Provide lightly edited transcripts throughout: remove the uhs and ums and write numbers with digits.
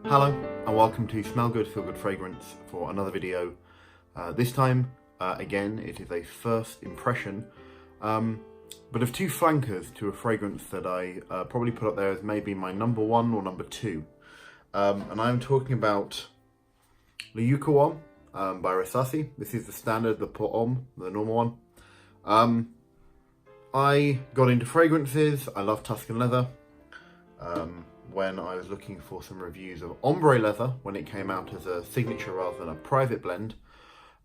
Hello and welcome to Smell Good, Feel Good Fragrance for another video. This time, again, it is a first impression, but of two flankers to a fragrance that I probably put up there as maybe my number one or number two. And I'm talking about the Yuqawam by Rasasi. This is the standard, the Pour Homme, the normal one. I got into fragrances. I love Tuscan leather. When I was looking for some reviews of ombre leather when it came out as a signature rather than a private blend,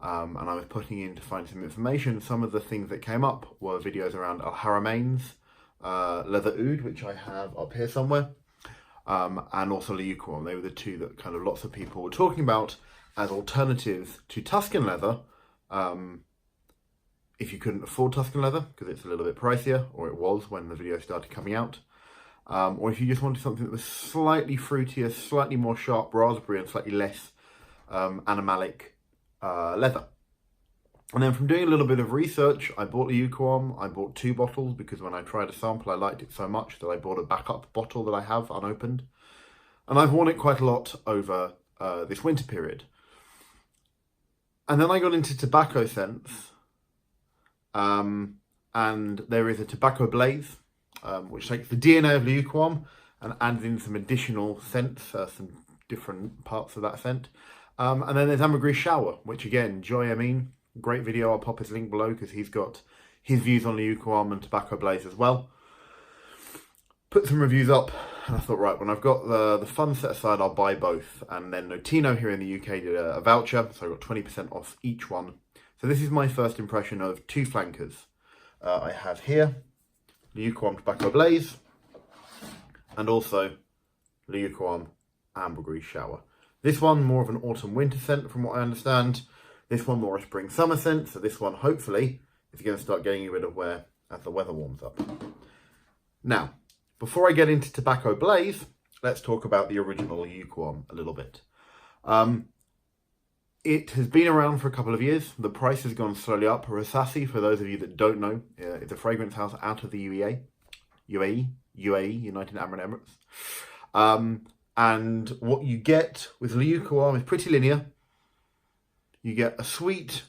and I was putting in to find some information, some of the things that came up were videos around Al Haramain's leather oud, which I have up here somewhere, and also the Yuqawam. They were the two that kind of lots of people were talking about as alternatives to Tuscan leather, if you couldn't afford Tuscan leather, because it's a little bit pricier, or it was when the video started coming out. Or if you just wanted something that was slightly fruitier, slightly more sharp raspberry and slightly less animalic leather. And then from doing a little bit of research, I bought the Yuqawam. I bought 2 bottles because when I tried a sample, I liked it so much that I bought a backup bottle that I have unopened. And I've worn it quite a lot over this winter period. And then I got into tobacco scents. And there is a tobacco blaze, which takes the DNA of the Yuqawam and adds in some additional scents, some different parts of that scent. And then there's Ambergris Shower, which again, Joy Amin, great video. I'll pop his link below because he's got his views on the Yuqawam and Tobacco Blaze as well. Put some reviews up and I thought, right, when I've got the funds set aside, I'll buy both. And then Notino here in the UK did a voucher, so I got 20% off each one. So this is my first impression of 2 flankers. I have here the Yuqawam Tobacco Blaze, and also the Yuqawam Ambergris Shower. This one more of an autumn-winter scent from what I understand. This one more a spring-summer scent, so this one hopefully is going to start getting a bit of wear as the weather warms up. Now, before I get into Tobacco Blaze, let's talk about the original Yuqawam a little bit. It has been around for a couple of years. The price has gone slowly up. Rasasi, for those of you that don't know, it's a fragrance house out of the UAE, United Arab Emirates. And what you get with the Yuqawam is pretty linear. You get a sweet,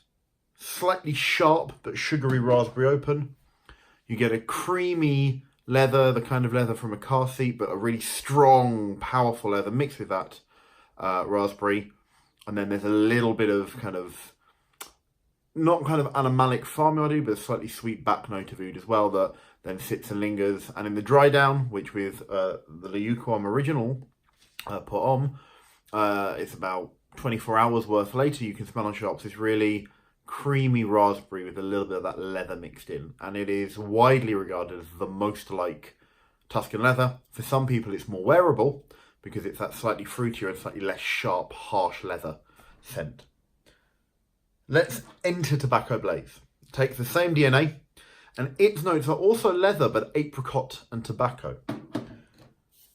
slightly sharp but sugary raspberry open. You get a creamy leather, the kind of leather from a car seat, but a really strong, powerful leather mixed with that raspberry. And then there's a little bit of not kind of animalic farmyardy, but a slightly sweet back note of oud as well that then sits and lingers. And in the dry down, which with the Yuqawam original Pour Homme, it's about 24 hours worth later, you can smell on shops this really creamy raspberry with a little bit of that leather mixed in. And it is widely regarded as the most like Tuscan leather. For some people, it's more wearable, because it's that slightly fruitier and slightly less sharp, harsh leather scent. Let's enter Tobacco Blaze. It takes the same DNA, and its notes are also leather, but apricot and tobacco.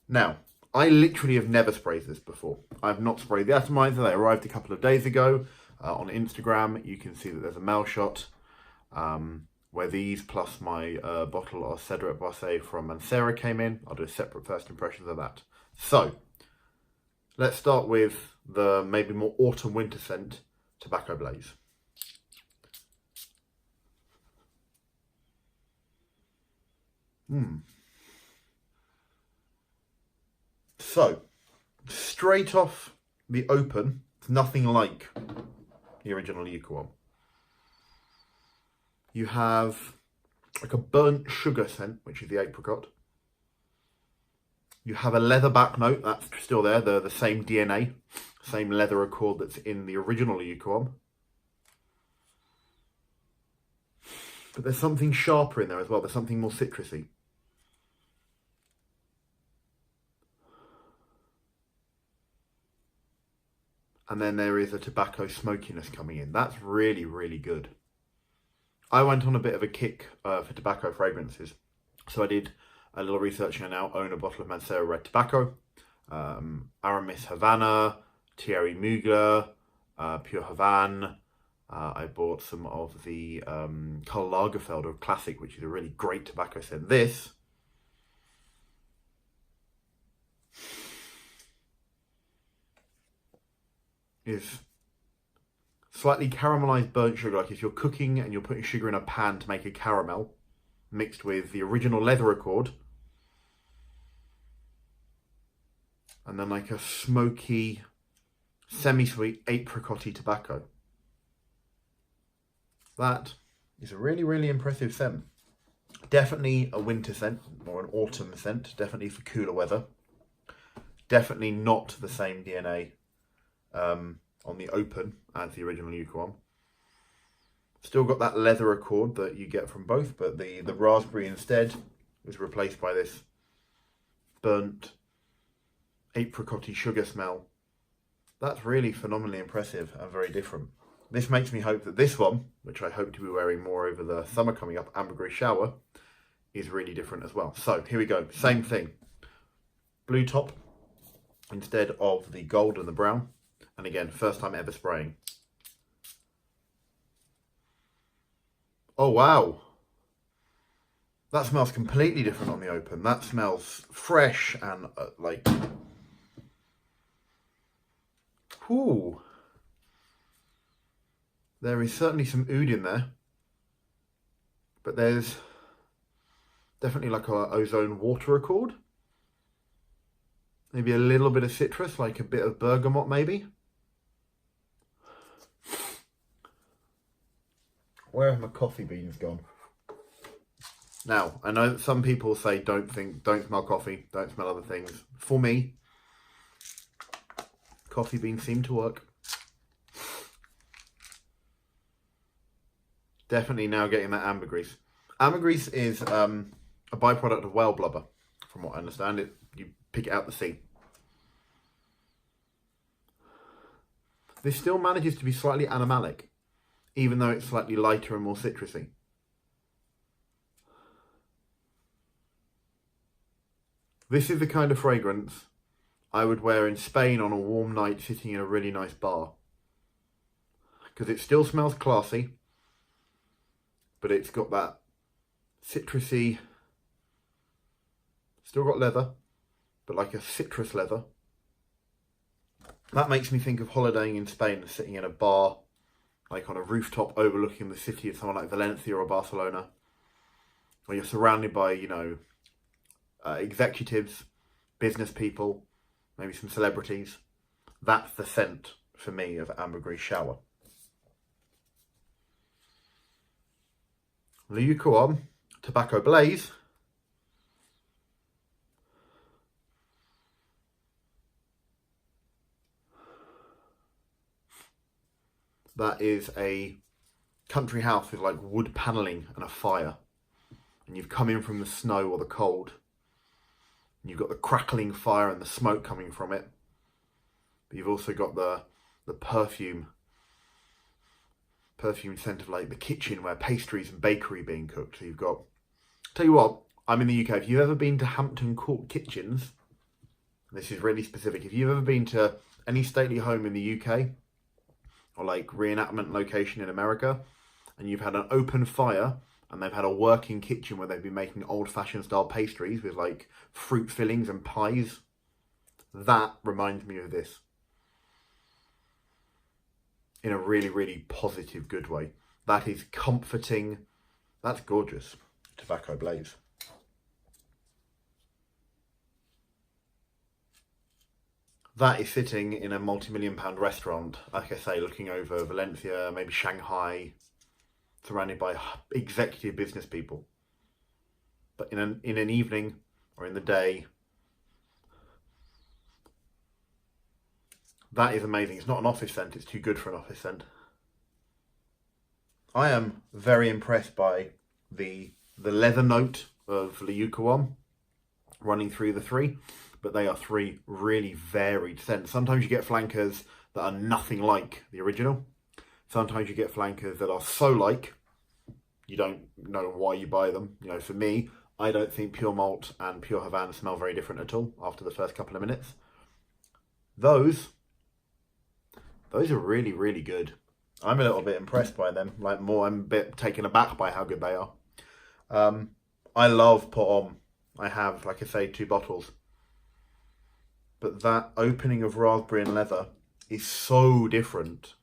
Now, I literally have never sprayed this before. I've not sprayed the atomizer. They arrived a couple of days ago. On Instagram, you can see that there's a mail shot where these plus my bottle of Cedric Bosse from Mancera came in. I'll do a separate first impressions of that. So, let's start with the maybe more autumn-winter scent, Tobacco Blaze. So, straight off the open, it's nothing like the original Yuqawam. You have like a burnt sugar scent, which is the apricot. You have a leather back note, that's still there, the same DNA, same leather accord that's in the original Yuqawam. But there's something sharper in there as well, there's something more citrusy. And then there is a tobacco smokiness coming in. That's really, really good. I went on a bit of a kick for tobacco fragrances. So I did a little research and I now own a bottle of Mancera Red Tobacco, Aramis Havana, Thierry Mugler, Pure Havane. I bought some of the Karl Lagerfelder Classic, which is a really great tobacco scent. This is slightly caramelized burnt sugar, like if you're cooking and you're putting sugar in a pan to make a caramel, mixed with the original leather accord, and then like a smoky, semi-sweet apricot-y tobacco. That is a really, really impressive scent. Definitely a winter scent, or an autumn scent, definitely for cooler weather. Definitely not the same DNA on the open as the original Yuqawam. Still got that leather accord that you get from both, but the raspberry instead was replaced by this burnt apricot-y sugar smell. That's really phenomenally impressive and very different. This makes me hope that this one, which I hope to be wearing more over the summer coming up, Ambergris Shower, is really different as well. So here we go, same thing. Blue top instead of the gold and the brown. And again, first time ever spraying. Oh wow. That smells completely different on the open. That smells fresh and like... Ooh. There is certainly some oud in there. But there's definitely like a ozone water accord. Maybe a little bit of citrus, like a bit of bergamot maybe. Where have my coffee beans gone? Now, I know that some people say don't smell coffee, don't smell other things. For me, coffee beans seem to work. Definitely now getting that ambergris. Ambergris is a byproduct of whale blubber, from what I understand. You pick it out the sea. This still manages to be slightly animalic, even though it's slightly lighter and more citrusy. This is the kind of fragrance I would wear in Spain on a warm night sitting in a really nice bar. Because it still smells classy, but it's got that citrusy, still got leather, but like a citrus leather. That makes me think of holidaying in Spain, sitting in a bar, like on a rooftop overlooking the city of somewhere like Valencia or Barcelona, where you're surrounded by, you know, executives, business people, maybe some celebrities. That's the scent for me of Ambergris Shower. The Yuqawam Tobacco Blaze. That is a country house with like wood panelling and a fire. And you've come in from the snow or the cold. And you've got the crackling fire and the smoke coming from it. But you've also got the perfume scent of like the kitchen where pastries and bakery being cooked. So you've got, tell you what, I'm in the UK. If you've ever been to Hampton Court kitchens, this is really specific. If you've ever been to any stately home in the UK, or like reenactment location in America, and you've had an open fire and they've had a working kitchen where they've been making old-fashioned style pastries with like fruit fillings and pies, that reminds me of this. In a really, really positive, good way. That is comforting. That's gorgeous. Tobacco Blaze. That is sitting in a multi-million-pound restaurant, like I say, looking over Valencia, maybe Shanghai, surrounded by executive business people. But in an evening or in the day, that is amazing. It's not an office scent, it's too good for an office scent. I am very impressed by the leather note of the Yuqawam running through the three, but they are three really varied scents. Sometimes you get flankers that are nothing like the original. Sometimes you get flankers that are so like, you don't know why you buy them. You know, for me, I don't think Pure Malt and Pure Havana smell very different at all after the first couple of minutes. Those are really, really good. I'm a little bit impressed by them. I'm a bit taken aback by how good they are. I love Pour Homme. I have, like I say, 2 bottles. But that opening of raspberry and leather is so different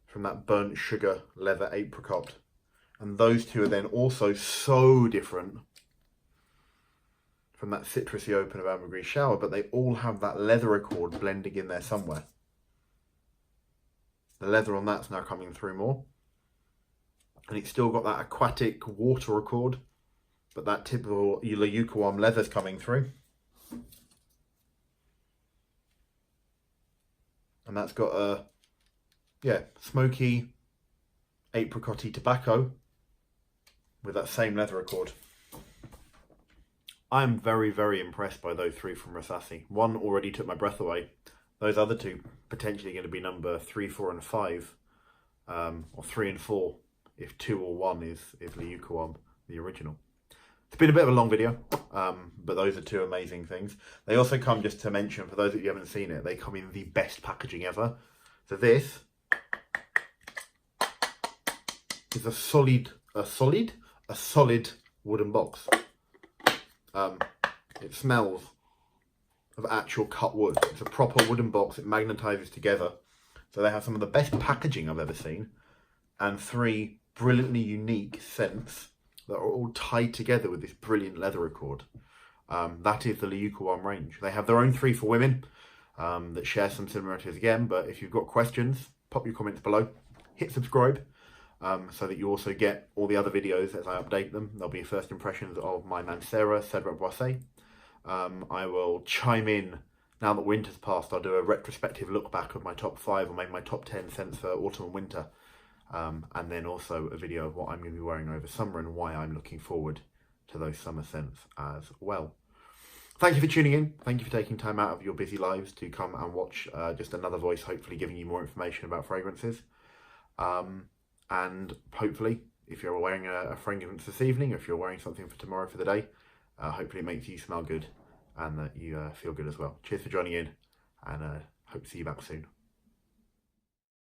from that burnt sugar leather apricot. And those two are then also so different from that citrusy open of ambergris shower, but they all have that leather accord blending in there somewhere. The leather on that's now coming through more. And it's still got that aquatic water accord, but that typical Yuqawam leather's coming through. And that's got a, smoky, apricot-y tobacco with that same leather accord. I'm very, very impressed by those three from Rasasi. One already took my breath away. Those other two potentially going to be number 3, 4, and 5, or 3 and 4, if 2 or 1 is Yuqawam, the original. It's been a bit of a long video, but those are two amazing things. They also come, just to mention, for those of you who haven't seen it, they come in the best packaging ever. So this is a solid wooden box. It smells of actual cut wood. It's a proper wooden box. It magnetizes together. So they have some of the best packaging I've ever seen, and 3 brilliantly unique scents that are all tied together with this brilliant leather accord. That is the Yuqawam range. They have their own 3 for women that share some similarities again, but if you've got questions, pop your comments below. Hit subscribe so that you also get all the other videos as I update them. There'll be first impressions of my Mancera Cedrat Boissé. I will chime in, now that winter's passed, I'll do a retrospective look back of my top 5 or maybe my top 10 scents for autumn and winter. And then also a video of what I'm going to be wearing over summer and why I'm looking forward to those summer scents as well. Thank you for tuning in. Thank you for taking time out of your busy lives to come and watch just another voice, hopefully giving you more information about fragrances. And hopefully, if you're wearing a fragrance this evening, or if you're wearing something for tomorrow for the day, hopefully it makes you smell good and that you feel good as well. Cheers for joining in, and hope to see you back soon.